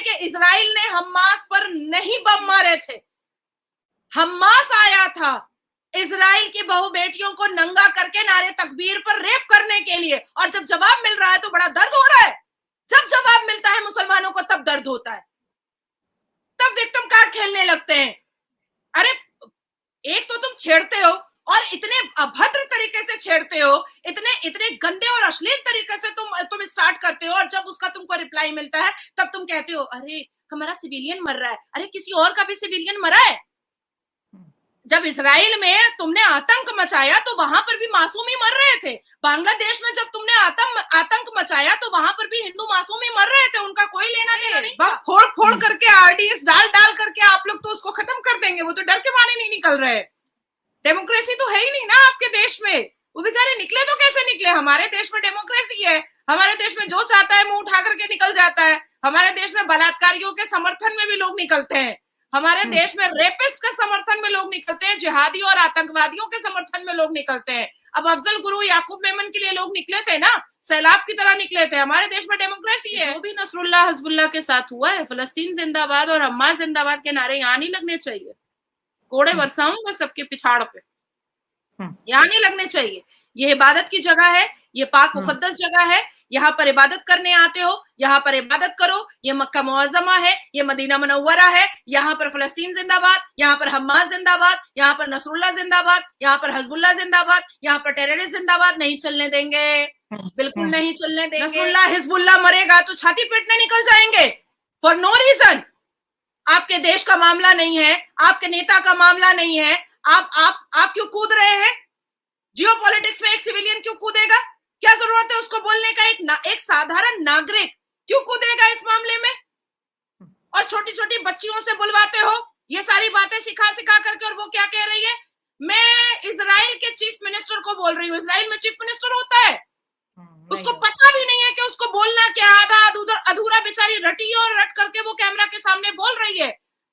है कि इजराइल ने हमास पर नहीं बम मारे थे, हमास आया था इजराइल की बहु बेटियों को नंगा करके नारे तकबीर पर रेप करने के लिए। और जब जवाब मिल रहा है तो बड़ा दर्द हो रहा है। जब जवाब मिलता है मुसलमानों को तब दर्द होता है, तब विक्टिम कार्ड खेलने लगते हैं। अरे एक तो तुम छेड़ते हो और इतने अभद्र तरीके से छेड़ते हो, इतने इतने गंदे और अश्लील तरीके से तुम स्टार्ट करते हो, और जब उसका तुमको रिप्लाई मिलता है तब तुम कहते हो अरे हमारा सिविलियन मर रहा है। अरे किसी और का भी सिविलियन मरा है। जब इजराइल में तुमने आतंक मचाया तो वहां पर भी मासूम ही मर रहे थे। बांग्लादेश में जब तुमने आतंक मचाया तो वहां पर भी हिंदू मासूम ही मर रहे थे, उनका कोई लेना देना नहीं। फोड़ फोड़ करके आरडीएक्स डाल डाल करके आप लोग तो उसको खत्म कर देंगे, वो तो डर के मारे नहीं निकल रहे। डेमोक्रेसी तो है ही नहीं ना आपके देश में। वो बेचारे निकले तो कैसे निकले? हमारे देश में डेमोक्रेसी है, हमारे देश में जो चाहता है मुंह उठा करके निकल जाता है। हमारे देश में बलात्कारियों के समर्थन में भी लोग निकलते हैं, हमारे देश में रेपिस्ट के समर्थन में लोग निकलते हैं, जिहादी और आतंकवादियों के समर्थन में लोग निकलते हैं। अब अफजल गुरु याकूब मेमन के लिए लोग निकले थे ना, सैलाब की तरह निकले थे। हमारे देश में डेमोक्रेसी है। वो भी नसरुल्लाह हिजबुल्लाह के साथ हुआ है। फलस्तीन जिंदाबाद और हमास जिंदाबाद के नारे यहाँ नहीं लगने चाहिए। कोड़े बरसाऊंगा सबके पिछाड़ पे, यहाँ नहीं लगने चाहिए। ये इबादत की जगह है, ये पाक मुकद्दस जगह है, यहाँ पर इबादत करने आते हो, यहाँ पर इबादत करो। ये मक्का मुअज़्ज़मा है, ये मदीना मुनव्वरा है। यहाँ पर फलस्तीन जिंदाबाद, यहाँ पर हमास जिंदाबाद, यहाँ पर नसरुल्लाह जिंदाबाद, यहाँ पर हिजबुल्लाह जिंदाबाद, यहाँ पर टेररिस्ट जिंदाबाद। नहीं चलने देंगे, बिल्कुल नहीं चलने देंगे। नसरुल्लाह हिजबुल्लाह मरेगा तो छाती पीटने निकल जाएंगे फॉर नो रीजन। आपके देश का मामला नहीं है, आपके नेता का मामला नहीं है, आप क्यों कूद रहे हैं? जियोपॉलिटिक्स में एक सिविलियन क्यों कूदेगा? क्या जरूरत है उसको बोलने का? एक साधारण नागरिक क्यों कूदेगा इस मामले में? और छोटी छोटी बच्चियों से बुलवाते हो ये सारी बातें सिखा सिखा करके, और वो क्या कह रही है? मैं इजराइल के चीफ मिनिस्टर को बोल रही हूँ। इजराइल में चीफ मिनिस्टर होता है, उसको पता भी नहीं है कि उसको बोलना क्या। आधा अधूरा बेचारी रटी है और रट करके वो कैमरा के सामने बोल रही है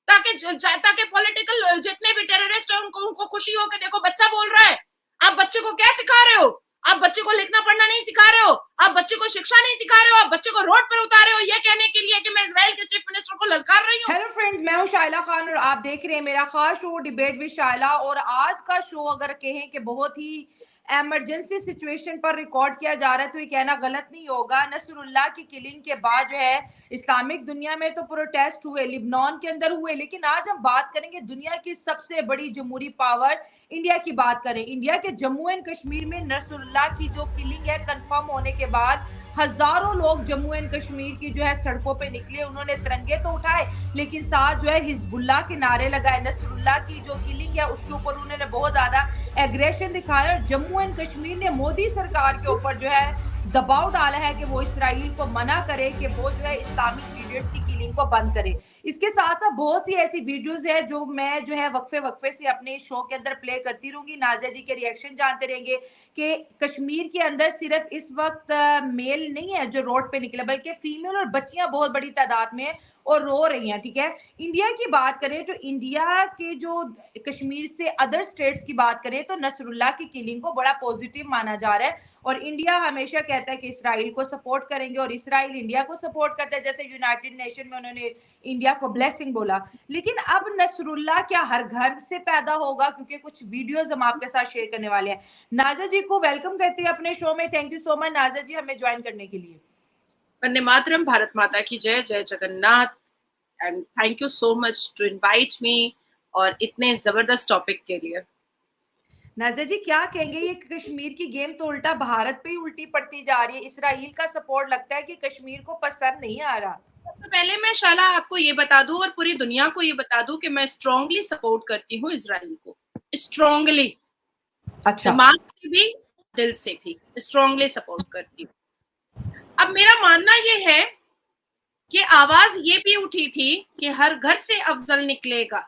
ताकि पॉलिटिकल जितने भी टेररिस्ट है उनको खुशी हो कि देखो बच्चा बोल रहा है। आप बच्चे को क्या सिखा रहे हो? आप बच्चे को लिखना पढ़ना नहीं सिखा रहे हो, आप बच्चे को शिक्षा नहीं सिखा रहे हो, आप बच्चे को रोड पर उतारे हो ये कहने के लिए कि मैं इजराइल के चीफ मिनिस्टर को ललकार रही हूँ। हेलो फ्रेंड्स, मैं हूँ शाइला खान और आप देख रहे हैं मेरा खास शो डिबेट विद शाइला। और आज का शो अगर कहें कि बहुत ही एमरजेंसी सिचुएशन पर रिकॉर्ड किया जा रहा है तो ये कहना गलत नहीं होगा। नसरुल्लाह की किलिंग के बाद जो है इस्लामिक दुनिया में तो प्रोटेस्ट हुए, लिबनान के अंदर हुए, लेकिन आज हम बात करेंगे दुनिया की सबसे बड़ी जमहूरी पावर इंडिया की बात करें। इंडिया के जम्मू एंड कश्मीर में नसरुल्लाह की जो किलिंग है कंफर्म होने के बाद हजारों लोग जम्मू एंड कश्मीर की जो है सड़कों पे निकले। उन्होंने तिरंगे तो उठाए लेकिन साथ जो है हिजबुल्लाह के नारे लगाए। नसरुल्लाह की जो किलिंग है उसके ऊपर उन्होंने बहुत ज्यादा एग्रेशन दिखाया और जम्मू एंड कश्मीर ने मोदी सरकार के ऊपर जो है दबाव डाला है कि वो इसराइल को मना करे कि वो जो है इस्लामिक लीडर्स की किलिंग को बंद करे। इसके साथ साथ बहुत सी ऐसी वीडियोस है जो मैं जो है वक्फे से अपने शो के अंदर प्ले करती रहूंगी। नाजिया जी के रिएक्शन जानते रहेंगे कि कश्मीर के अंदर सिर्फ इस वक्त मेल नहीं है जो रोड पे निकले, बल्कि फीमेल और बच्चियां बहुत बड़ी तादाद में और रो रही हैं। ठीक है, इंडिया की बात करें तो इंडिया के जो कश्मीर से अदर स्टेट्स की बात करें तो नसरुल्लाह की किलिंग को बड़ा पॉजिटिव माना जा रहा है और इंडिया हमेशा कहता है कि इसराइल को सपोर्ट करेंगे और इसराइल इंडिया को सपोर्ट करता है। जैसे यूनाइटेड नेशन में उन्होंने इंडिया को ब्लेसिंग बोला। लेकिन अब नसरुल्लाह क्या हर घर से पैदा होगा? क्योंकि कुछ वीडियोस हम आपके साथ शेयर करने वाले हैं। नाज़िया जी को वेलकम करते हैं अपने शो में। Thank you so much Nazia ji हमें ज्वाइन करने के लिए। वंदे मातरम, भारत माता की जय, जय Jagannath, and thank you so much to invite me और इतने जबरदस्त टॉपिक के लिए। नाज़िया जी क्या कहेंगे, ये कश्मीर की गेम तो उल्टा भारत पे ही उल्टी पड़ती जा रही है। इसराइल का सपोर्ट लगता है कि कश्मीर को पसंद नहीं आ रहा। तो पहले मैं शाला आपको ये बता दूं और पूरी दुनिया को ये बता दूं कि मैं स्ट्रांगली सपोर्ट करती हूँ इसराइल को, स्ट्रांगली। अच्छा, दिमाग से भी दिल से भी स्ट्रांगली सपोर्ट करती हूँ। अब मेरा मानना ये है कि आवाज ये भी उठी थी कि हर घर से अफजल निकलेगा,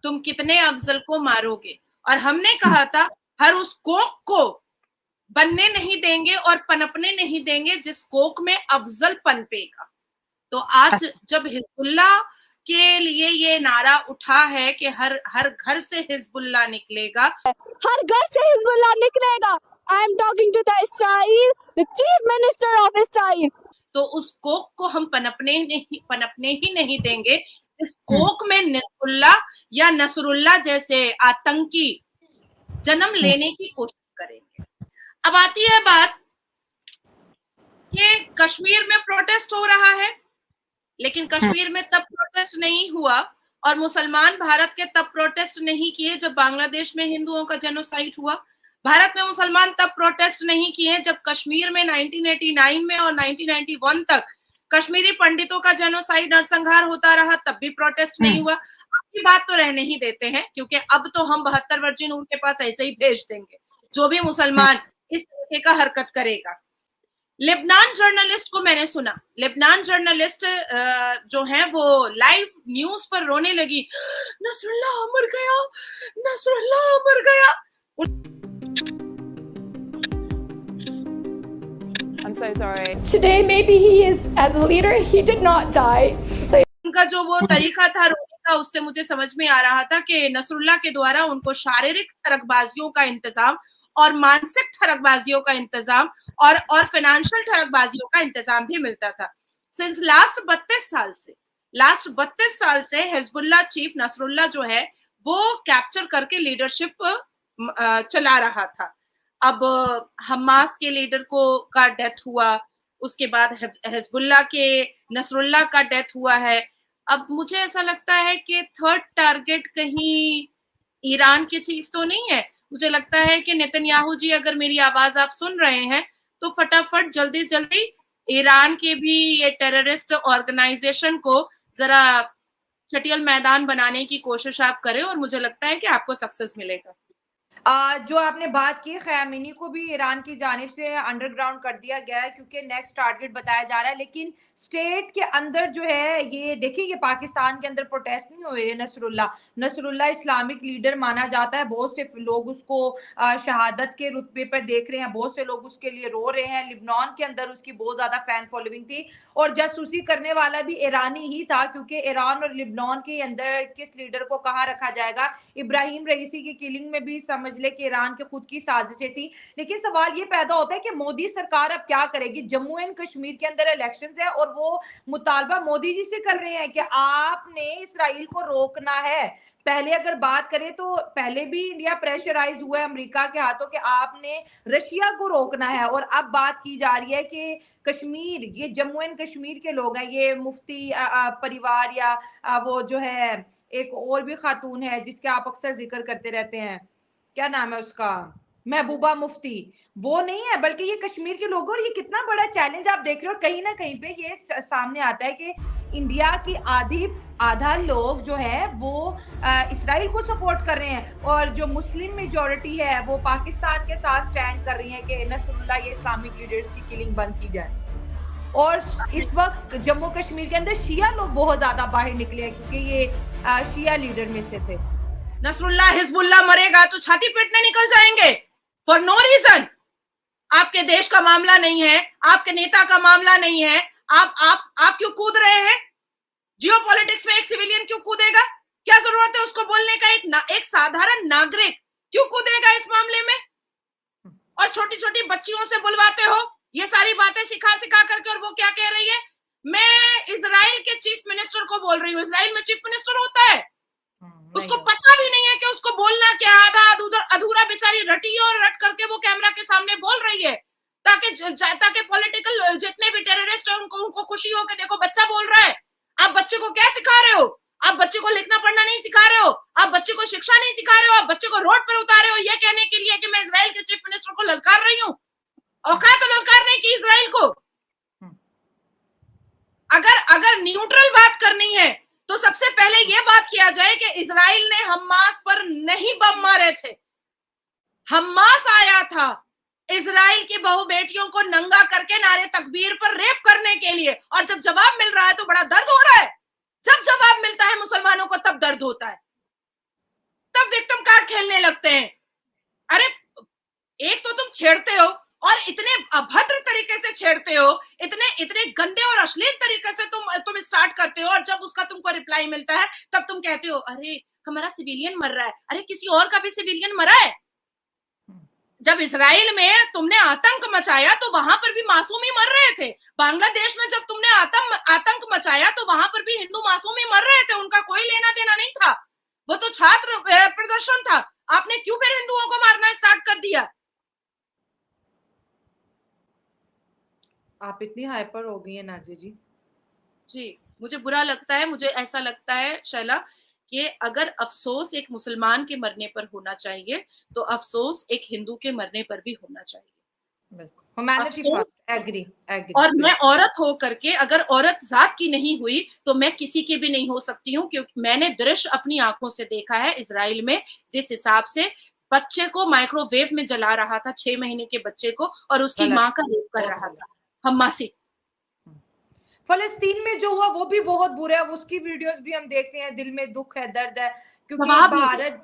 तुम कितने अफजल को मारोगे, और हमने कहा था हर उस कोक को बनने नहीं देंगे और पनपने नहीं देंगे जिस कोक में अफजल पनपेगा। तो आज जब हिजबुल्लाह के लिए ये नारा उठा है कि हर घर से हिजबुल्लाह निकलेगा, हर घर से हिजबुल्लाह निकलेगा। I am talking to the Israel, the chief minister of Israel. तो उस कोक को हम पनपने ही नहीं देंगे। इस कोक में निज़्मुल्लाह या नसरुल्लाह जैसे आतंकी जन्म लेने की कोशिश करेंगे। अब आती है बात, ये कश्मीर में प्रोटेस्ट हो रहा है, लेकिन कश्मीर में तब प्रोटेस्ट नहीं हुआ और मुसलमान भारत के तब प्रोटेस्ट नहीं किए जब बांग्लादेश में हिंदुओं का जेनोसाइड हुआ। भारत में मुसलमान तब प्रोटेस्ट नहीं किए जब कश्मीर में 1989 में और 1991 तक कश्मीरी पंडितों का जेनोसाइड नरसंहार होता रहा, तब भी प्रोटेस्ट नहीं हुआ। आपकी बात तो रहने ही देते हैं, क्योंकि अब तो हम 72 वर्जिन उनके पास ऐसे ही भेज देंगे जो भी मुसलमान इस तरीके का हरकत करेगा। लेबनान जर्नलिस्ट को मैंने सुना, लेबनान जर्नलिस्ट जो है वो लाइव न्यूज पर रोने लगी, नसरुल्लाह मर गया, नसरुल्लाह मर गया। I'm so sorry. Today, maybe he is as a leader. He did not die. So उनका जो वो तरीका था रोने का, उससे मुझे समझ में आ रहा था कि नसरुल्लाह के द्वारा उनको शारीरिक ठरकबाजियों का इंतजाम और मानसिक ठरकबाजियों का इंतजाम और फाइनेंशियल ठरकबाजियों का इंतजाम भी मिलता था। सिंस लास्ट 32 साल से हिजबुल्लाह चीफ नसरुल्लाह जो है वो कैप्चर करके लीडरशिप चला रहा था। अब हमास के लीडर का डेथ हुआ, उसके बाद हिजबुल्लाह के नसरुल्लाह का डेथ हुआ है। अब मुझे ऐसा लगता है कि थर्ड टारगेट कहीं ईरान के चीफ तो नहीं है। मुझे लगता है कि नेतन्याहू जी, अगर मेरी आवाज आप सुन रहे हैं तो फटाफट जल्दी से जल्दी ईरान के भी ये टेररिस्ट ऑर्गेनाइजेशन को जरा चटियल मैदान बनाने की कोशिश आप करें, और मुझे लगता है कि आपको सक्सेस मिलेगा। जो आपने बात की, खयामीनी को भी ईरान की जानिब से अंडरग्राउंड कर दिया गया है क्योंकि नेक्स्ट टारगेट बताया जा रहा है। लेकिन स्टेट के अंदर जो है ये देखिए, ये पाकिस्तान के अंदर प्रोटेस्ट नहीं हुए। नसरुल्लाह इस्लामिक लीडर माना जाता है, बहुत से लोग उसको शहादत के रुतबे पर देख रहे हैं, बहुत से लोग उसके लिए रो रहे हैं। लिबनान के अंदर उसकी बहुत ज्यादा फैन फॉलोइंग थी और जासूसी करने वाला भी ईरानी ही था, क्योंकि ईरान और लिबनान के अंदर किस लीडर को कहाँ रखा जाएगा। इब्राहिम रईसी की किलिंग में भी समझ ले कि ईरान की खुद की साजिशें थी। लेकिन सवाल ये पैदा होता है कि मोदी सरकार अब क्या करेगी। जम्मू एंड कश्मीर के अंदर इलेक्शंस है और वो मुतालबा मोदी जी से कर रहे हैं कि आपने इसराइल को रोकना है। पहले अगर बात करें तो पहले भी इंडिया प्रेशराइज हुआ है अमेरिका के हाथों कि आपने रशिया को रोकना है, और अब बात की जा रही है कि कश्मीर, ये जम्मू एंड कश्मीर के लोग हैं, ये मुफ्ती परिवार या वो जो है एक और भी खातून है जिसके आप अक्सर जिक्र करते रहते हैं, क्या नाम है उसका, महबूबा मुफ्ती, वो नहीं है बल्कि ये कश्मीर के लोग। और ये कितना बड़ा चैलेंज आप देख रहे हो। कहीं ना कहीं पे ये सामने आता है कि इंडिया की आधा लोग जो है वो इसराइल को सपोर्ट कर रहे हैं और जो मुस्लिम मेजॉरिटी है वो पाकिस्तान के साथ स्टैंड कर रही है कि नसरुल्लाह ये इस्लामिक लीडर्स की किलिंग बंद की जाए। और इस वक्त जम्मू कश्मीर के अंदर शिया लोग बहुत ज्यादा बाहर निकले हैं क्योंकि ये शिया लीडर में से थे। नसरुल्लाह हिजबुल्लाह मरेगा तो छाती पीटने निकल जाएंगे फॉर नो रीजन। आपके देश का मामला नहीं है, आपके नेता का मामला नहीं है, आप क्यों कूद रहे हैं? जियोपॉलिटिक्स में एक सिविलियन क्यों कूदेगा? क्या जरूरत है उसको बोलने का? एक साधारण नागरिक क्यों कूदेगा इस मामले में? और छोटी छोटी बच्चियों से बुलवाते हो ये सारी बातें सिखा करके, और वो क्या कह रही है? मैं इजराइल के चीफ मिनिस्टर को बोल रही हूँ। इजराइल में चीफ मिनिस्टर होता है, उसको पता भी नहीं है कि उसको बोलना क्या। आधा अधूरा बेचारी रटी है और रट करके वो कैमरा के सामने बोल रही है ताकि पॉलिटिकल जितने भी टेररिस्ट है उनको खुशी हो कि देखो बच्चा बोल रहा है। आप बच्चे को क्या सिखा रहे हो? आप बच्चे को लिखना पढ़ना नहीं सिखा रहे हो, आप बच्चे को शिक्षा नहीं सिखा रहे हो, आप बच्चे को रोड पर उतारे हो ये कहने के लिए कि मैं इजराइल के चीफ मिनिस्टर को ललकार रही हूँ। औकात तो ललकारने की इजराइल को। अगर न्यूट्रल बात करनी है तो सबसे पहले यह बात किया जाए कि इजराइल ने हमास पर नहीं बम मारे थे। हमास आया था इजराइल की बहु बेटियों को नंगा करके नारे तकबीर पर रेप करने के लिए, और जब जवाब मिल रहा है तो बड़ा दर्द हो रहा है। जब जवाब मिलता है मुसलमानों को तब दर्द होता है, तब विक्टिम कार्ड खेलने लगते हैं। अरे एक तो तुम छेड़ते हो और इतने अभद्र तरीके से छेड़ते हो, इतने गंदे और अश्लील तरीके से तुम स्टार्ट करते हो, और जब उसका तुमको रिप्लाई मिलता है तब तुम कहते हो अरे हमारा सिविलियन मर रहा है। अरे किसी और का भी सिविलियन मरा है। जब इजराइल में तुमने आतंक मचाया तो वहां पर भी मासूम ही मर रहे थे। बांग्लादेश में जब तुमने आतंक मचाया तो वहां पर भी हिंदू मासूम ही मर रहे थे, उनका कोई लेना देना नहीं था, वो तो छात्र प्रदर्शन था। आपने क्यों फिर हिंदुओं को मारना स्टार्ट कर दिया? आप इतनी हाइपर हो गई है नाज़िया जी। जी, मुझे बुरा लगता है, मुझे ऐसा लगता है शैला कि अगर अफसोस एक मुसलमान के मरने पर होना चाहिए तो अफसोस एक हिंदू के मरने पर भी होना चाहिए। एग्री। और मैं औरत हो करके, अगर औरत जात की नहीं हुई तो मैं किसी की भी नहीं हो सकती हूँ, क्योंकि मैंने दृश्य अपनी आंखों से देखा है इजराइल में, जिस हिसाब से बच्चे को माइक्रोवेव में जला रहा था, 6 महीने के बच्चे को, और उसकी माँ का रेप कर रहा था हम्मासी। फलस्तीन में जो हुआ वो भी बहुत बुरा है, उसकी वीडियोस भी हम देख रहे हैं, दिल में दुख है, दर्द है, क्योंकि भारत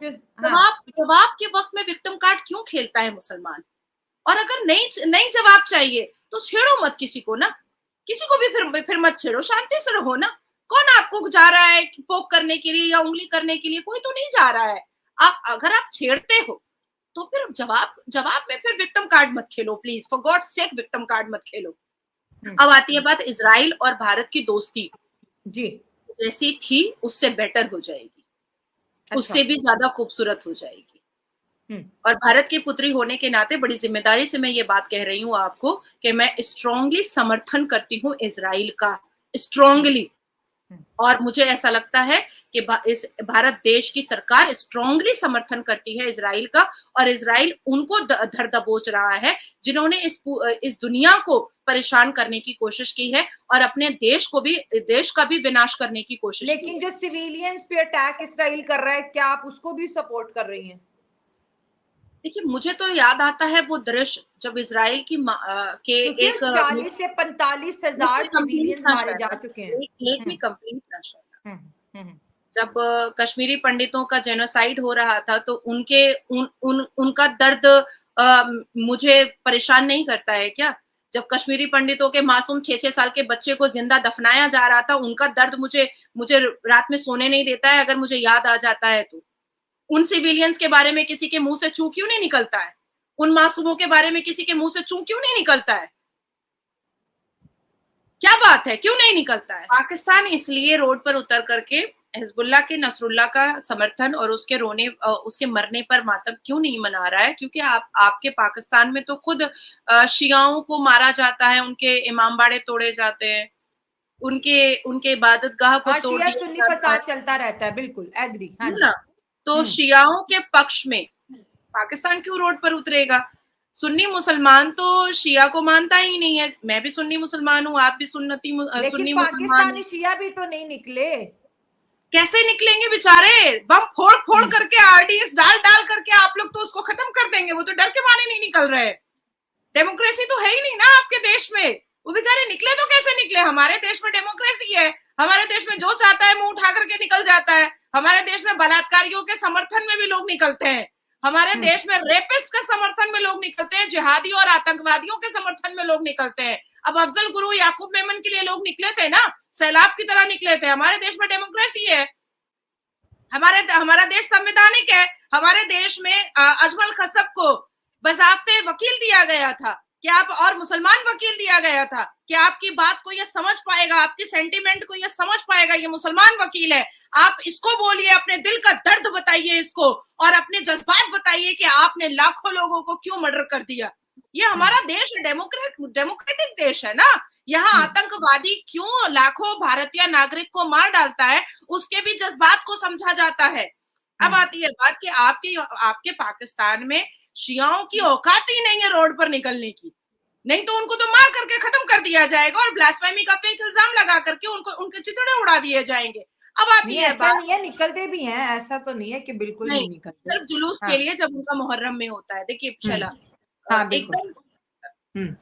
जवाब के वक्त में विक्टिम कार्ड क्यों खेलता है मुसलमान? और अगर नहीं जवाब चाहिए तो छेड़ो मत किसी को ना, किसी को भी फिर मत छेड़ो, शांति से रहो ना। कौन आपको जा रहा है पोक करने के लिए या उंगली करने के लिए? कोई तो नहीं जा रहा है। अगर आप छेड़ते हो तो फिर जवाब में फिर विक्टिम कार्ड मत खेलो please, for God sake victim card मत खेलो। अब आती है बात इजराइल और भारत की दोस्ती जी, जैसी थी उससे बेटर हो जाएगी, उससे भी ज्यादा खूबसूरत हो जाएगी। और भारत की पुत्री होने के नाते बड़ी जिम्मेदारी से मैं ये बात कह रही हूँ आपको कि मैं स्ट्रांगली समर्थन करती हूँ इजराइल का, स्ट्रांगली। और मुझे ऐसा लगता है कि इस भारत देश की सरकार स्ट्रांगली समर्थन करती है इजराइल का, और इजराइल उनको धर दबोच रहा है जिन्होंने इस दुनिया को परेशान करने की कोशिश की है और अपने देश का भी विनाश करने की कोशिश की। लेकिन जो सिविलियंस पे अटैक इजराइल कर रहा है, क्या आप उसको भी सपोर्ट कर रही हैं? देखिए, मुझे तो याद आता है वो दृश्य जब इजराइल की के एक 40 से 45 हजार सिविलियंस मारे जा चुके हैं। लेट मी कंप्लीट ना शैला। जब कश्मीरी पंडितों का जेनोसाइड हो रहा था तो उनका दर्द मुझे परेशान नहीं करता है क्या? जब कश्मीरी पंडितों के मासूम 6-6 साल के बच्चे को जिंदा दफनाया जा रहा था, उनका दर्द मुझे रात में सोने नहीं देता है अगर मुझे याद आ जाता है तो। उन सिविलियंस के बारे में किसी के मुंह से चू क्यों नहीं निकलता है? उन मासूमों के बारे में किसी के मुंह से चू क्यों नहीं निकलता है? क्या बात है, क्यों नहीं निकलता है? पाकिस्तान इसलिए रोड पर उतर करके हिजबुल्लाह के नसरुल्लाह का समर्थन और उसके मरने पर मातम क्यों नहीं मना रहा है? क्योंकि आपके पाकिस्तान में तो खुद शियाओं को मारा जाता है, उनके इमाम बाड़े तोड़े जाते हैं, उनके इबादतगाह को तोड़ दिया जाता है, फसाद चलता रहता है। बिल्कुल एग्री। हाँ ना? तो शियाओं के पक्ष में पाकिस्तान क्यों रोड पर उतरेगा? सुन्नी मुसलमान तो शिया को मानता ही नहीं है। मैं भी सुन्नी मुसलमान हूँ, आप भी सुन्नी मुसलमान। पाकिस्तानी शिया भी तो नहीं निकले। कैसे निकलेंगे बेचारे? बम फोड़ करके, आरडीएक्स डाल करके आप लोग तो उसको खत्म कर देंगे। वो तो डर के मारे नहीं निकल रहे। डेमोक्रेसी तो है ही नहीं ना आपके देश में। वो बेचारे निकले तो कैसे निकले? हमारे देश में डेमोक्रेसी है, हमारे देश में जो चाहता है मुंह उठा करके निकल जाता है। हमारे देश में बलात्कारियों के समर्थन में भी लोग निकलते हैं, हमारे देश में रेपिस्ट के समर्थन में लोग निकलते हैं, जिहादी और आतंकवादियों के समर्थन में लोग निकलते हैं। अब अफजल गुरु याकूब मेमन के लिए लोग निकले थे ना, सैलाब की तरह निकले थे। हमारे देश में डेमोक्रेसी है, हमारा देश संवैधानिक है। हमारे देश में अजमल खसब को बजाफ्ते वकील दिया गया था, क्या आप और मुसलमान वकील दिया गया था, क्या आपकी बात को ये समझ पाएगा, आपकी सेंटिमेंट को ये समझ पाएगा? ये मुसलमान वकील है। आप इसको बोलिए, अपने दिल का दर्द बताइए इसको, और अपने जज्बात बताइए कि आपने लाखों लोगों को क्यों मर्डर कर दिया। ये हमारा देश है, डेमोक्रेटिक देश है ना। यहाँ आतंकवादी क्यों लाखों भारतीय नागरिक को मार डालता है, उसके भी जज्बात को समझा जाता है। अब आती है बात कि आपके पाकिस्तान में शियाओं की औकात ही नहीं है रोड पर निकलने की, नहीं तो उनको तो मार करके खत्म कर दिया जाएगा और ब्लास्फेमी का फेक इल्जाम लगा करके उनके चितड़े उड़ा दिए जाएंगे। अब आती है बात, नहीं है, निकलते भी हैं, ऐसा तो नहीं है कि बिल्कुल नहीं निकलते, सिर्फ जुलूस के लिए जब उनका मुहर्रम में होता है। देखिए चला एकदम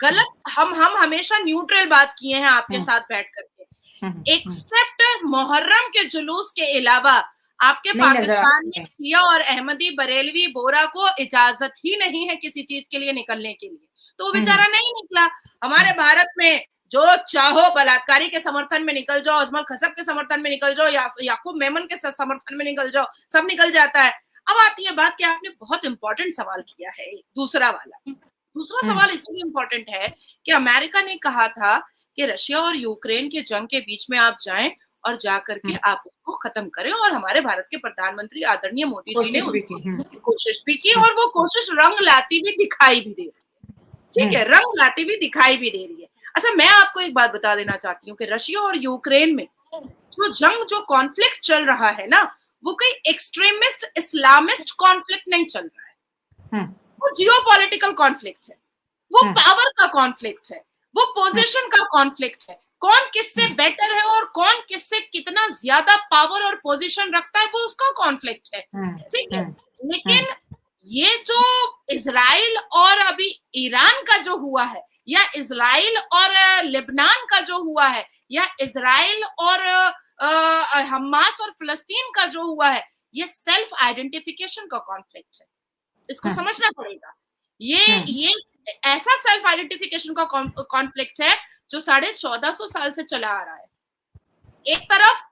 गलत, हम हमेशा न्यूट्रल बात किए हैं आपके साथ बैठ करके, एक्सेप्ट मुहर्रम के जुलूस के अलावा आपके पाकिस्तान में शिया और अहमदी, बरेलवी, बोरा को इजाजत ही नहीं है किसी चीज के लिए निकलने के लिए, तो वो बेचारा नहीं निकला। हमारे भारत में जो चाहो बलात्कारी के समर्थन में निकल जाओ, अजमल खसब के समर्थन में निकल जाओ, याकूब मेमन के समर्थन में निकल जाओ, सब निकल जाता है। अब आती है बात कि आपने बहुत इंपॉर्टेंट सवाल किया है, दूसरा वाला। दूसरा सवाल इसलिए इंपॉर्टेंट है कि अमेरिका ने कहा था कि रशिया और यूक्रेन के जंग के बीच में आप जाएं और जाकर के आप उसको खत्म करें, और हमारे भारत के प्रधानमंत्री आदरणीय मोदी जी ने कोशिश भी की, और वो कोशिश रंग लाती हुई दिखाई भी दे रही है। ठीक है, रंग लाती हुई दिखाई भी दे रही है। अच्छा, मैं आपको एक बात बता देना चाहती हूँ कि रशिया और यूक्रेन में जो कॉन्फ्लिक्ट चल रहा है ना, वो कोई एक्सट्रीमिस्ट इस्लामिस्ट कॉन्फ्लिक्ट नहीं चल रहा है। वो जियोपॉलिटिकल कॉन्फ्लिक्ट है, वो पावर का कॉन्फ्लिक्ट है, वो पोजीशन का कॉन्फ्लिक्ट है। कौन किससे बेटर है और कौन किससे कितना ज्यादा पावर और पोजीशन रखता है, वो उसका कॉन्फ्लिक्ट है। ठीक है, लेकिन ये जो इजराइल और अभी ईरान का जो हुआ है, या इजराइल और लेबनान का जो हुआ है, या इजराइल और हमास और फिलिस्तीन का जो हुआ है, ये सेल्फ आइडेंटिफिकेशन का कॉन्फ्लिक्ट है। इसको समझना पड़ेगा। ये ऐसा सेल्फ आइडेंटिफिकेशन का कॉन्फ्लिक्ट है जो 1450 साल से चला आ रहा है। एक तरफ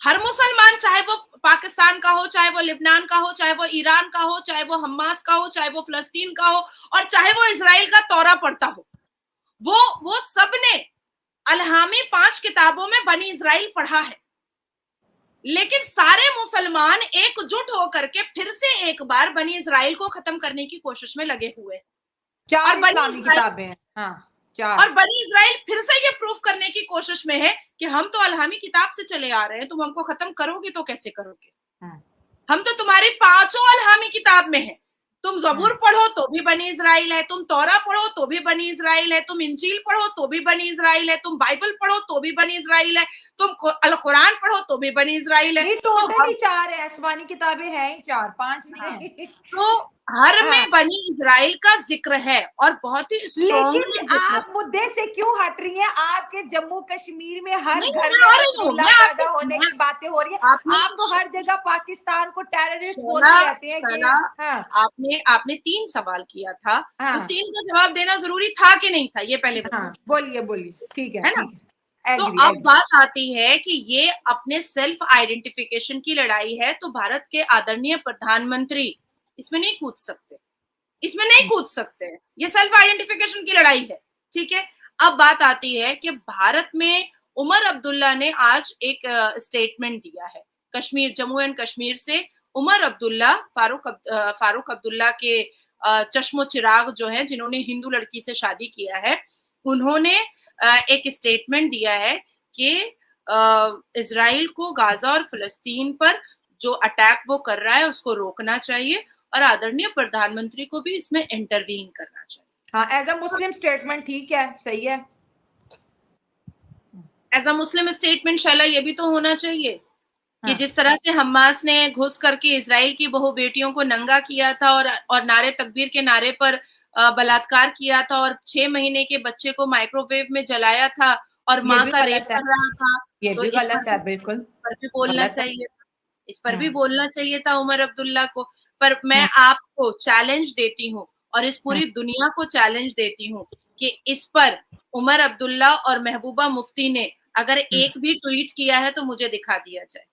हर मुसलमान, चाहे वो पाकिस्तान का हो, चाहे वो लेबनान का हो, चाहे वो ईरान का हो, चाहे वो हमास का हो, चाहे वो फिलिस्तीन का हो, और चाहे वो इजराइल का दौरा पड़ता हो, वो सबने अलहामी 5 किताबों में बनी इजराइल पढ़ा है। लेकिन सारे मुसलमान एकजुट होकर के फिर से एक बार बनी इजराइल को खत्म करने की कोशिश में लगे हुए हैं। 4 इस्लामी किताबें हैं। हाँ, 4। और बनी इजराइल फिर से ये प्रूफ करने की कोशिश में है कि हम तो अलहामी किताब से चले आ रहे हैं, तुम हमको खत्म करोगे तो कैसे करोगे? हम तो तुम्हारी 5 अलहामी किताब में है। तुम जबूर पढ़ो तो भी बनी इजराइल है, तुम तौरा पढ़ो तो भी बनी इजराइल है, तुम इंजील पढ़ो तो भी बनी इजराइल है, तुम बाइबल पढ़ो तो भी बनी इजराइल है, तुम अल कुरान पढ़ो तो भी बनी इजराइल है। टोटली 4 है, आसमानी किताबें हैं ही 4, 5 नहीं। तो हर में बनी इजराइल का जिक्र है, और बहुत ही लेकिन आप मुद्दे से क्यों हट रही हैं? आपके जम्मू कश्मीर में हर घर में पैदा होने की बातें हो रही है। आप तो हर जगह पाकिस्तान को टेररिस्ट बोलते रहते हैं कि आपने 3 सवाल किया था, तो 3 का जवाब देना जरूरी था कि नहीं था, ये पहले बोलिए। ठीक है ना? तो अब बात आती है कि ये अपने सेल्फ आइडेंटिफिकेशन की लड़ाई है, तो भारत के आदरणीय प्रधानमंत्री इसमें नहीं कूद सकते, ये सेल्फ आइडेंटिफिकेशन की लड़ाई है। ठीक है, अब बात आती है कि भारत में उमर अब्दुल्ला ने आज एक स्टेटमेंट दिया है। कश्मीर, जम्मू एंड कश्मीर से उमर अब्दुल्ला, फारूक अब्दुल्ला के चश्मो चिराग जो है, जिन्होंने हिंदू लड़की से शादी किया है, उन्होंने एक स्टेटमेंट दिया है कि इजराइल को गाजा और फिलिस्तीन पर जो अटैक वो कर रहा है उसको रोकना चाहिए, और आदरणीय प्रधानमंत्री को भी इसमें इंटरवीन करना चाहिए। हाँ, एज अ मुस्लिम स्टेटमेंट ठीक है, सही है। एज अ मुस्लिम स्टेटमेंट शायद ये भी तो होना चाहिए कि जिस तरह से हमास ने घुस करके इजराइल की बहु बेटियों को नंगा किया था और नारे तकबीर के नारे पर बलात्कार किया था, और 6 महीने के बच्चे को माइक्रोवेव में जलाया था और माँ का रेप कर रहा था, ये भी गलत है। बिल्कुल, पर भी बोलना चाहिए था, इस पर भी बोलना चाहिए था उमर अब्दुल्ला को। पर मैं आपको चैलेंज देती हूँ और इस पूरी दुनिया को चैलेंज देती हूँ कि इस पर उमर अब्दुल्ला और महबूबा मुफ्ती ने अगर एक भी ट्वीट किया है तो मुझे दिखा दिया जाए।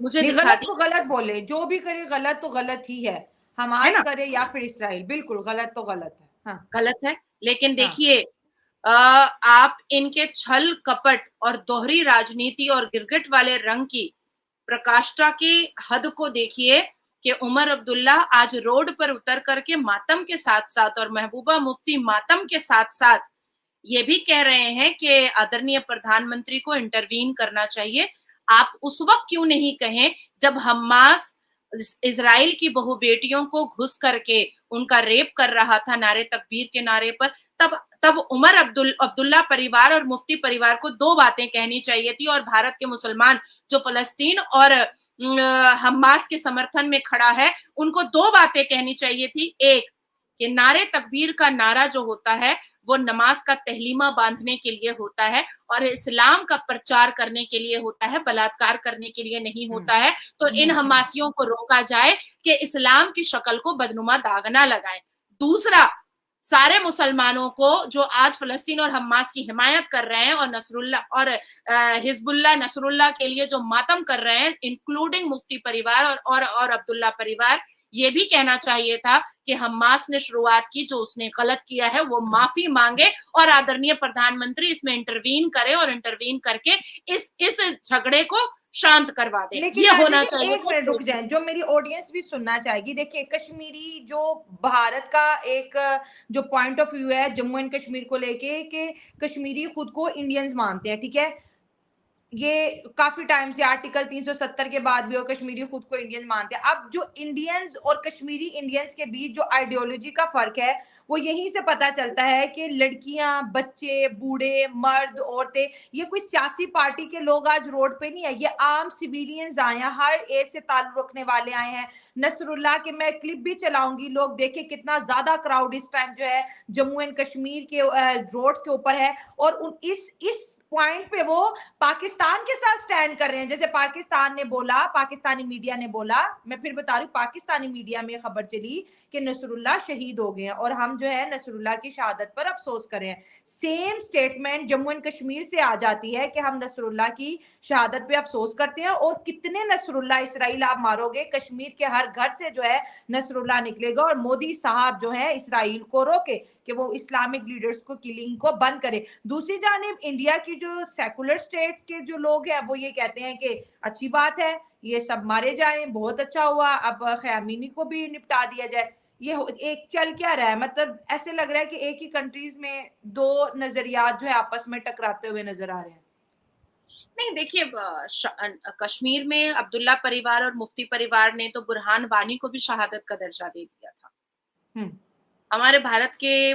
मुझे गलत तो गलत बोले, जो भी करे गलत तो गलत ही है, हमास करे या फिर इसराइल, बिल्कुल गलत तो गलत है। हाँ, गलत है। लेकिन देखिए, आप इनके छल कपट और दोहरी राजनीति और गिरगिट वाले रंग की प्रकाष्ठा की हद को देखिए कि उमर अब्दुल्ला आज रोड पर उतर करके मातम के साथ साथ, और महबूबा मुफ्ती मातम के साथ साथ ये भी कह रहे हैं कि आदरणीय प्रधानमंत्री को इंटरवीन करना चाहिए। आप उस वक्त क्यों नहीं कहें जब हमास इजराइल की बहु बेटियों को घुस करके उनका रेप कर रहा था नारे तकबीर के नारे पर, तब उमर अब्दुल्ला परिवार और मुफ्ती परिवार को 2 बातें कहनी चाहिए थी, और भारत के मुसलमान जो फलस्तीन और हमास के समर्थन में खड़ा है उनको 2 बातें कहनी चाहिए थी। एक, कि नारे तकबीर का नारा जो होता है वो नमाज का तहलीमा बांधने के लिए होता है और इस्लाम का प्रचार करने के लिए होता है, बलात्कार करने के लिए नहीं होता है। तो इन हमासियों को रोका जाए कि इस्लाम की शक्ल को बदनुमा दाग ना लगाएं। दूसरा, सारे मुसलमानों को जो आज फलस्तीन और हमास की हिमायत कर रहे हैं और नसरुल्लाह और हिजबुल्लाह नसरुल्लाह के लिए जो मातम कर रहे हैं, इंक्लूडिंग मुफ्ती परिवार और अब्दुल्ला परिवार, ये भी कहना चाहिए था कि हमास ने शुरुआत की, जो उसने गलत किया है वो माफी मांगे और आदरणीय प्रधानमंत्री इसमें इंटरवीन करे और इंटरवीन करके इस झगड़े को शांत करवा दे। लेकिन ये होना चाहिए। एक मिनट रुक जाएं, जो मेरी ऑडियंस भी सुनना चाहेगी। देखिए, कश्मीरी जो भारत का एक जो पॉइंट ऑफ व्यू है जम्मू एंड कश्मीर को लेके, कि कश्मीरी खुद को इंडियंस मानते हैं, ठीक है, ये काफी टाइम से आर्टिकल 370 के बाद भी, और कश्मीरी खुद को इंडियंस मानते हैं। अब जो इंडियंस और कश्मीरी इंडियंस के बीच जो आइडियोलॉजी का फर्क है वो यहीं से पता चलता है कि लड़कियां, बच्चे, बूढ़े, मर्द, औरतें, ये कोई सियासी पार्टी के लोग आज रोड पे नहीं है, ये आम सिविलियंस आए हैं, हर एज से ताल्लुक रखने वाले आए हैं। नसरुल्लाह के मैं क्लिप भी चलाऊंगी, लोग देखें कितना ज्यादा क्राउड इस टाइम जो है जम्मू एंड कश्मीर के रोड्स के ऊपर है, और इस पॉइंट पे वो पाकिस्तान के साथ स्टैंड कर रहे हैं। जैसे पाकिस्तान ने बोला, पाकिस्तानी मीडिया ने बोला, मैं फिर बता रही हूँ, पाकिस्तानी मीडिया में खबर चली कि नसरुल्लाह शहीद हो गए हैं और हम जो है नसरुल्लाह की शहादत पर अफसोस कर रहे हैं। Same statement Jammu and Kashmir से आ जाती है कि हम नसरुल्लाह की शहादत पे अफसोस करते हैं। और कितने नसरुल्लाह इसराइल आप मारोगे, कश्मीर के हर घर से जो है नसरुल्लाह निकलेगा। और मोदी साहब जो है इसराइल को रोके कि वो इस्लामिक लीडर्स को किलिंग को बंद करे। दूसरी जानिब इंडिया की जो सेकुलर स्टेट्स के जो लोग हैं वो ये कहते हैं कि अच्छी बात है, ये सब मारे जाएं, बहुत अच्छा हुआ, अब ख़यामीनी को भी निपटा दिया जाए। ये एक चल क्या रहा है, मतलब ऐसे लग रहा है कि एक ही कंट्रीज में दो नजरियात जो है आपस में टकराते हुए नजर आ रहे हैं। नहीं, देखिए, कश्मीर में अब्दुल्ला परिवार और मुफ्ती परिवार ने तो बुरहान वानी को भी शहादत का दर्जा दे दिया था। हमारे भारत के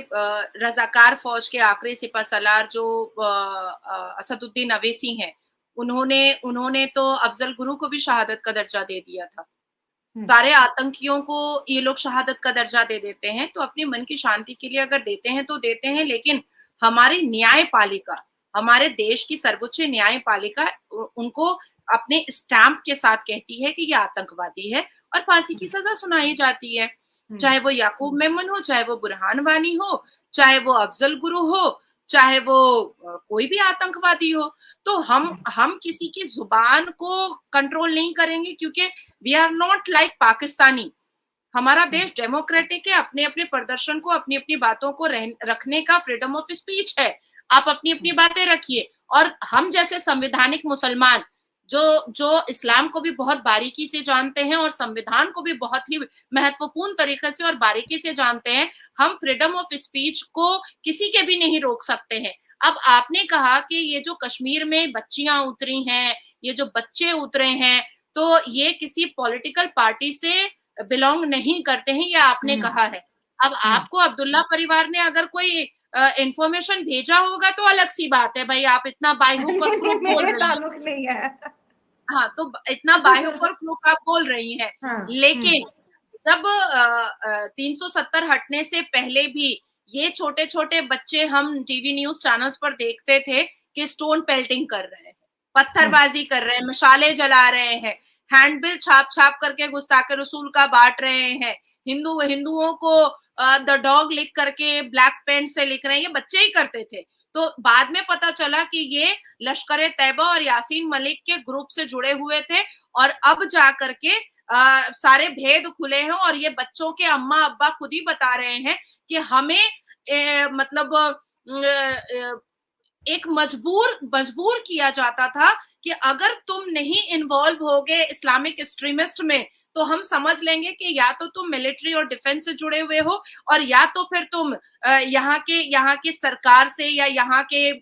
रजाकार फौज के आखिरी सिपहसालार जो असदुद्दीन अवैसी हैं, उन्होंने तो अफजल गुरु को भी शहादत का दर्जा दे दिया था। सारे आतंकियों को ये लोग शहादत का दर्जा दे देते हैं, तो अपने मन की शांति के लिए अगर देते हैं तो देते हैं, लेकिन हमारी न्यायपालिका, हमारे देश की सर्वोच्च न्यायपालिका उनको अपने स्टैंप के साथ कहती है कि ये आतंकवादी है और फांसी की सजा सुनाई जाती है। चाहे वो याकूब मेमन हो, चाहे वो बुरहान वानी हो, चाहे वो अफजल गुरु हो, चाहे वो कोई भी आतंकवादी हो। तो हम किसी की जुबान को कंट्रोल नहीं करेंगे, क्योंकि we are not like Pakistani. हमारा देश डेमोक्रेटिक है, अपने अपने प्रदर्शन को, अपनी अपनी बातों को रखने का फ्रीडम ऑफ स्पीच है। आप अपनी अपनी बातें रखिए। और हम जैसे संवैधानिक मुसलमान जो इस्लाम को भी बहुत बारीकी से जानते हैं और संविधान को भी बहुत ही महत्वपूर्ण तरीके से और बारीकी से जानते हैं, हम फ्रीडम ऑफ स्पीच को किसी के भी नहीं रोक सकते हैं। अब आपने कहा कि ये जो कश्मीर में बच्चियां उतरी हैं, ये जो बच्चे उतरे हैं, तो ये किसी पॉलिटिकल पार्टी से बिलोंग नहीं करते हैं, ये आपने कहा है। अब आपको अब्दुल्ला परिवार ने अगर कोई इंफॉर्मेशन भेजा होगा तो अलग सी बात है भाई, आप इतना बायहुक और प्रूफ बोल रही हैं। नहीं है। हाँ, तो इतना बायहुक और प्रूफ आप बोल रही हैं। हाँ, लेकिन जब 370 हटने से पहले भी ये छोटे छोटे बच्चे हम टीवी न्यूज चैनल्स पर देखते थे कि स्टोन पेल्टिंग कर रहे हैं, पत्थरबाजी कर रहे हैं, मशाले जला रहे हैं, हैंडबिल छाप छाप करके गुस्ताखे रसूल का बांट रहे हैं, हिंदुओं को द डॉग लिख करके ब्लैक पेन से लिख रहे हैं, ये बच्चे ही करते थे। तो बाद में पता चला कि ये लश्कर तैयबा और यासीन मलिक के ग्रुप से जुड़े हुए थे, और अब जा करके सारे भेद खुले हैं और ये बच्चों के अम्मा अब्बा खुद ही बता रहे हैं कि हमें मतलब एक मजबूर किया जाता था कि अगर तुम नहीं इन्वॉल्व होगे इस्लामिक एक्सट्रीमिस्ट में तो हम समझ लेंगे कि या तो तुम मिलिट्री और डिफेंस से जुड़े हुए हो, और या तो फिर तुम यहाँ के सरकार से या यहाँ के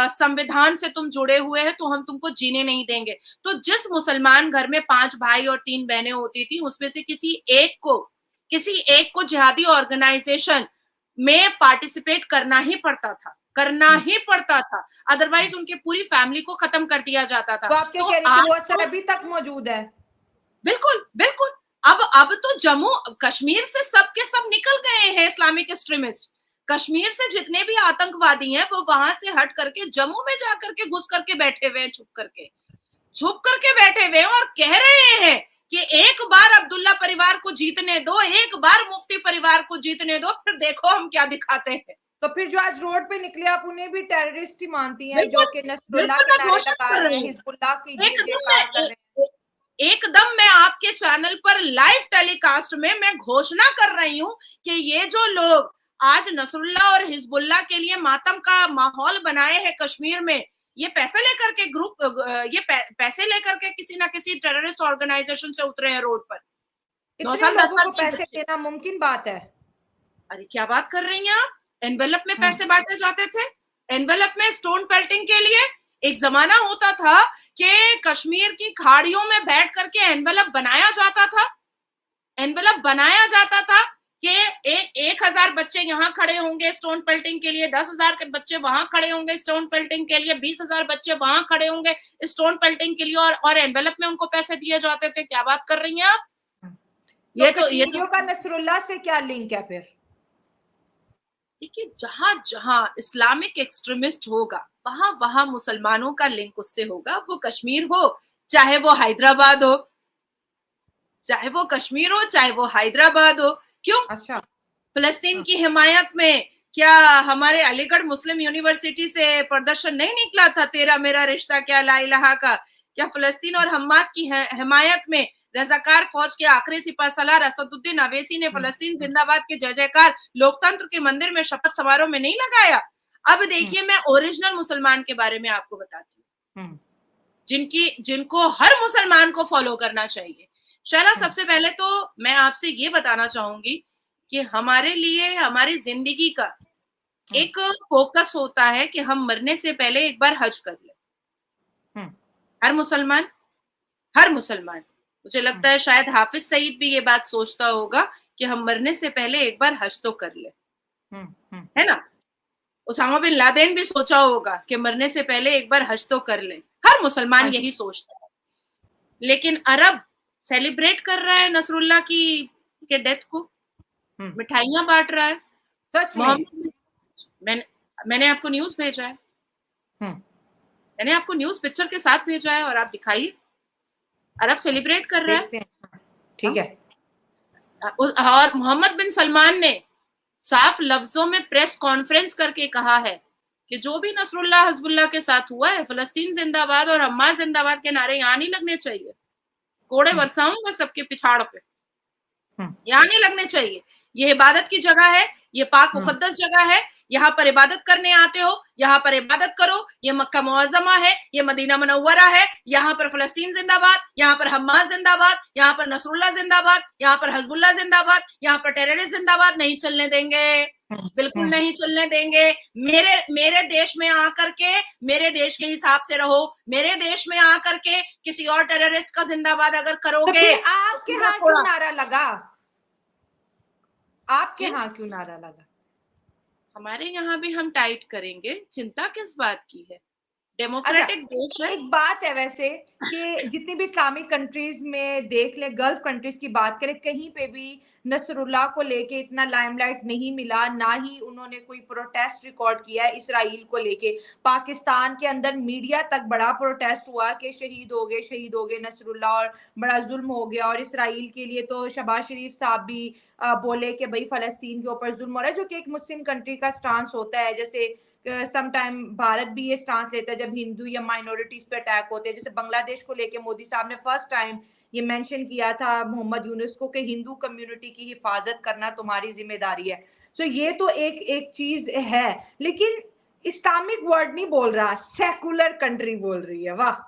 संविधान से तुम जुड़े हुए हैं, तो हम तुमको जीने नहीं देंगे। तो जिस मुसलमान घर में 5 भाई और 3 बहनें होती थी, उसमें से किसी एक को जिहादी ऑर्गेनाइजेशन में पार्टिसिपेट करना ही पड़ता था, अदरवाइज उनके पूरी फैमिली को खत्म कर दिया जाता था। तो आप क्या कह रहे हैं, वो असर अभी तक मौजूद है? बिल्कुल। अब तो जम्मू कश्मीर से सब के सब निकल गए हैं इस्लामिक एक्सट्रीमिस्ट। कश्मीर से जितने भी आतंकवादी हैं वो वहां से हट करके जम्मू में जाकर के घुस करके बैठे हुए हैं, छुप करके बैठे हुए हैं, और कह रहे हैं कि एक बार अब्दुल्ला परिवार को जीतने दो, एक बार मुफ्ती परिवार को जीतने दो, फिर देखो हम क्या दिखाते हैं। तो फिर जो आज रोड पे निकले आप उन्हें भी टेररिस्ट ही मानती हैं, बिल्कुल, जो कि नसरुल्लाह बिल्कुल के मैं नारे घोषणा लगा कर रहे रही हैं, हूँ। हिजबुल्लाह की जय एकदम जयकार कर रहे हैं। एकदम मैं आपके चैनल पर लाइव टेलीकास्ट में मैं घोषणा कर रही हूँ कि ये जो लोग आज नसरुल्लाह और हिजबुल्लाह के लिए मातम का माहौल बनाए हैं कश्मीर में, ये पैसे लेकर के पैसे लेकर के किसी ना किसी टेररिस्ट ऑर्गेनाइजेशन से उतरे हैं रोड पर। 9 इतने साल 10 लोगों साल को के पैसे बच्चे। देना मुमकिन बात है? अरे क्या बात कर रही हैं आप? एनवेलप में पैसे बांटे जाते थे, एनवेलप में स्टोन पेल्टिंग के लिए। एक जमाना होता था कि कश्मीर की खाड़ियों में बैठ करके एनवेलप बनाया जाता था, एनवेलप बनाया जाता था कि 1000 बच्चे यहाँ खड़े होंगे स्टोन पेल्टिंग के लिए, 10,000 के बच्चे वहां खड़े होंगे स्टोन पेल्टिंग के लिए, 20,000 बच्चे वहां खड़े होंगे स्टोन पेल्टिंग के लिए, और एनवेलप में उनको पैसे दिए जाते थे। क्या बात कर रही हैं आप? ये तो का नसरुल्लाह से क्या लिंक है फिर? देखिए, जहां जहां इस्लामिक एक्सट्रीमिस्ट होगा वहां वहां मुसलमानों का लिंक उससे होगा। वो कश्मीर हो चाहे वो हैदराबाद हो, चाहे वो कश्मीर हो चाहे वो हैदराबाद हो। क्यों? अच्छा, फिलिस्तीन की हिमायत में क्या हमारे अलीगढ़ मुस्लिम यूनिवर्सिटी से प्रदर्शन नहीं निकला था, तेरा मेरा रिश्ता क्या ला इलाहा का? क्या फिलिस्तीन और हमास की हिमायत में रजाकार फौज के आखिरी सिपाहीसालार असदुद्दीन अवैसी ने फिलिस्तीन जिंदाबाद के जय जयकार लोकतंत्र के मंदिर में शपथ समारोह में नहीं लगाया? अब देखिए, मैं ओरिजिनल मुसलमान के बारे में आपको बताती हूँ, जिनको हर मुसलमान को फॉलो करना चाहिए। शैला, सबसे पहले तो मैं आपसे ये बताना चाहूंगी कि हमारे लिए हमारी जिंदगी का एक फोकस होता है कि हम मरने से पहले एक बार हज कर ले। हर मुसलमान, मुझे लगता है शायद हाफिज सईद भी ये बात सोचता होगा कि हम मरने से पहले एक बार हज तो कर ले, है ना? उसामा बिन लादेन भी सोचा होगा कि मरने से पहले एक बार हज तो कर ले। हर मुसलमान यही सोचता है। लेकिन अरब सेलिब्रेट कर रहा है नसरुल्लाह के डेथ को, मिठाइयां बांट रहा है। सच में? मैंने आपको न्यूज भेजा है, मैंने आपको न्यूज पिक्चर के साथ भेजा है और आप दिखाइए। अरब सेलिब्रेट कर रहा है, ठीक है। और मोहम्मद बिन सलमान ने साफ लफ्जों में प्रेस कॉन्फ्रेंस करके कहा है कि जो भी नसरुल्लाह हिजबुल्लाह के साथ हुआ है, फिलिस्तीन जिंदाबाद और हमास जिंदाबाद के नारे यहाँ नहीं लगने चाहिए। कोड़े बरसाऊंगा सबके पिछाड़ पे, यहाँ नहीं लगने चाहिए। ये इबादत की जगह है, ये पाक मुकद्दस जगह है, यहाँ पर इबादत करने आते हो, यहाँ पर इबादत करो। ये मक्का मुअज़्ज़मा है, ये मदीना मुनव्वरा है। यहाँ पर फिलिस्तीन जिंदाबाद, यहाँ पर हमास जिंदाबाद, यहाँ पर नसरुल्लाह जिंदाबाद, यहाँ पर हिजबुल्लाह जिंदाबाद, यहाँ पर टेररिस्ट जिंदाबाद। नहीं चलने देंगे, बिल्कुल नहीं चलने देंगे। मेरे देश में आकर के मेरे देश के हिसाब से रहो। मेरे देश में आकर के किसी और टेररिस्ट का जिंदाबाद अगर करोगे तो आपके यहाँ क्यों नारा लगा? आपके यहाँ क्यों नारा लगा? हमारे यहाँ भी हम टाइट करेंगे, चिंता किस बात की है? डेमोक्रेटिक देश है। एक बात है वैसे कि जितनी भी इस्लामिक कंट्रीज में देख ले, गल्फ कंट्रीज की बात करें, कहीं पे भी नसरुल्लाह को लेके इतना लाइमलाइट नहीं मिला, ना ही उन्होंने कोई प्रोटेस्ट रिकॉर्ड किया है इसराइल को लेके। पाकिस्तान के अंदर मीडिया तक बड़ा प्रोटेस्ट हुआ कि शहीद हो गए नसरुल्लाह और बड़ा जुल्म हो गया। और इसराइल के लिए तो शहबाज शरीफ साहब भी बोले कि भाई फलस्तीन के ऊपर जुल्म हो रहा है, जो कि एक मुस्लिम कंट्री का स्टांस होता है। जैसे समटाइम भारत भी ये स्टांस लेता है जब हिंदू या माइनॉरिटीज पे अटैक होते हैं। जैसे बांग्लादेश को लेके मोदी साहब ने फर्स्ट टाइम ये मेंशन किया था मोहम्मद यूनुस को कि हिंदू कम्युनिटी की हिफाजत करना तुम्हारी जिम्मेदारी है। सो ये तो एक चीज है, लेकिन इस्लामिक वर्ड नहीं बोल रहा, सेकुलर कंट्री बोल रही है। वाह!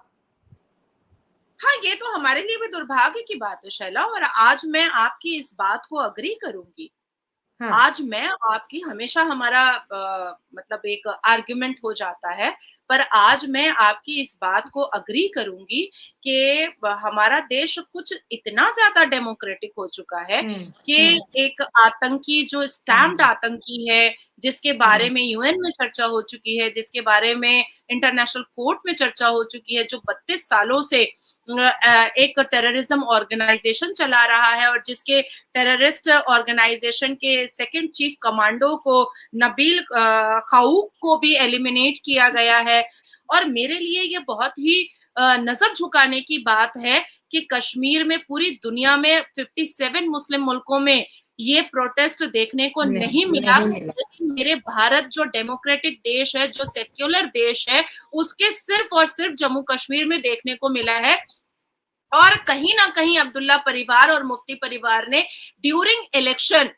हाँ, ये तो हमारे लिए भी दुर्भाग्य की बात है शैला, और आज मैं आपकी इस बात को अग्री करूंगी। हाँ। आज मैं आपकी, हमेशा हमारा मतलब एक आर्ग्यूमेंट हो जाता है, पर आज मैं आपकी इस बात को अग्री करूंगी कि हमारा देश कुछ इतना ज्यादा डेमोक्रेटिक हो चुका है कि एक आतंकी, जो स्टैम्प्ड आतंकी है, जिसके बारे में यूएन में चर्चा हो चुकी है, जिसके बारे में इंटरनेशनल कोर्ट में चर्चा हो चुकी है, जो 32 सालों से एक टेररिज्म ऑर्गेनाइजेशन चला रहा है, और जिसके टेररिस्ट ऑर्गेनाइजेशन के सेकंड चीफ कमांडो को नबील खाऊक को भी एलिमिनेट किया गया है। और मेरे लिए ये बहुत ही नजर झुकाने की बात है कि कश्मीर में पूरी दुनिया में 57 मुस्लिम मुल्कों में ये प्रोटेस्ट देखने को नहीं मिला, लेकिन मेरे भारत जो डेमोक्रेटिक देश है, जो सेक्युलर देश है, उसके सिर्फ और सिर्फ जम्मू कश्मीर में देखने को मिला है। और कहीं ना कहीं अब्दुल्ला परिवार और मुफ्ती परिवार ने ड्यूरिंग इलेक्शन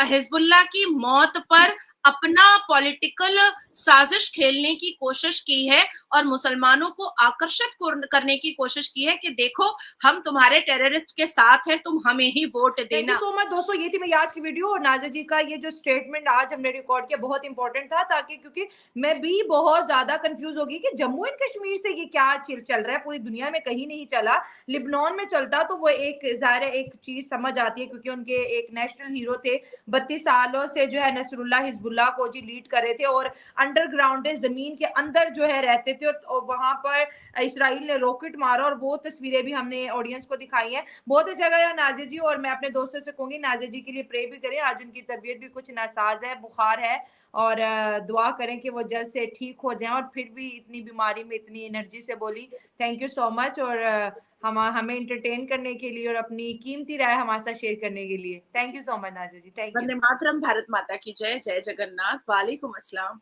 हिजबुल्लाह की मौत पर अपना पॉलिटिकल साजिश खेलने की कोशिश की है और मुसलमानों को आकर्षित करने की कोशिश की है कि देखो हम तुम्हारे टेररिस्ट के साथ हैं, तुम हमें ही वोट देना। सो मच दोस्तों, ये थी मेरी आज की वीडियो और नाज़िया जी का ये जो स्टेटमेंट आज हमने रिकॉर्ड किया बहुत इंपॉर्टेंट था, ताकि क्योंकि मैं भी बहुत ज्यादा कंफ्यूज होगी कि जम्मू एंड कश्मीर से ये क्या चल रहा है, पूरी दुनिया में कहीं नहीं चला। लिबनान में चलता तो वो एक ज़ाहिर एक चीज समझ आती है, क्योंकि उनके एक नेशनल हीरो थे, 32 सालों से जो है नसरुल्लाह हिजबुल्लाह को जी लीड कर रहे थे और अंडरग्राउंड जमीन के अंदर जो है रहते थे, और वहां पर इसराइल ने रॉकेट मारा और वो तस्वीरें भी हमने ऑडियंस को दिखाई हैं। बहुत अच्छा लगा नाज़िया जी, और मैं अपने दोस्तों से कहूंगी नाज़िया जी के लिए प्रे भी करें। आज उनकी तबीयत भी कुछ नासाज है, बुखार है, और दुआ करें कि वो जल्द से ठीक हो जाएं। और फिर भी इतनी बीमारी में इतनी एनर्जी से बोली, थैंक यू सो मच, और हमें एंटरटेन करने के लिए और अपनी कीमती राय हमारे साथ शेयर करने के लिए। Thank you so much Nazia ji, thank you. Vande Mataram, Bharat Mata की जय, जय जगन्नाथ, वालेकुम अस्सलाम।